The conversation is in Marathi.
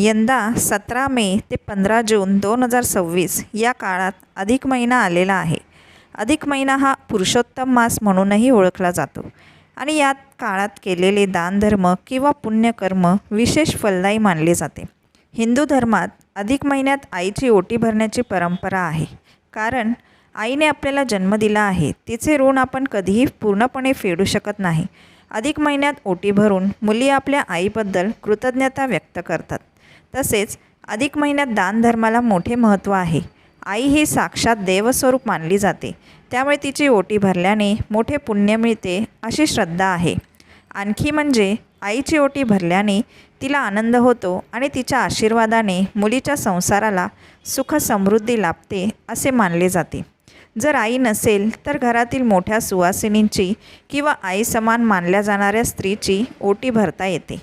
यंदा 17 मे ते 15 जून 2026 या काळात अधिक महिना आलेला आहे. अधिक महिना हा पुरुषोत्तम मास म्हणूनही ओळखला जातो आणि यात काळात केलेले दानधर्म किंवा पुण्यकर्म विशेष फलदायी मानले जाते. हिंदू धर्मात अधिक महिन्यात आईची ओटी भरण्याची परंपरा आहे. कारण आईने आपल्याला जन्म दिला आहे, तिचे ऋण आपण कधीही पूर्णपणे फेडू शकत नाही. अधिक महिन्यात ओटी भरून मुली आपल्या आईबद्दल कृतज्ञता व्यक्त करतात. तसेच अधिक महिन्यात दानधर्माला मोठे महत्त्व आहे. आई ही साक्षात देवस्वरूप मानली जाते, त्यामुळे तिची ओटी भरल्याने मोठे पुण्य मिळते अशी श्रद्धा आहे. आणखी म्हणजे आईची ओटी भरल्याने तिला आनंद होतो आणि तिच्या आशीर्वादाने मुलीच्या संसाराला सुख समृद्धी लाभते असे मानले जाते. जर आई नसेल तर घरातील मोठ्या सुवासिनींची किंवा आई समान मानल्या जाणाऱ्या स्त्रीची ओटी भरता येते.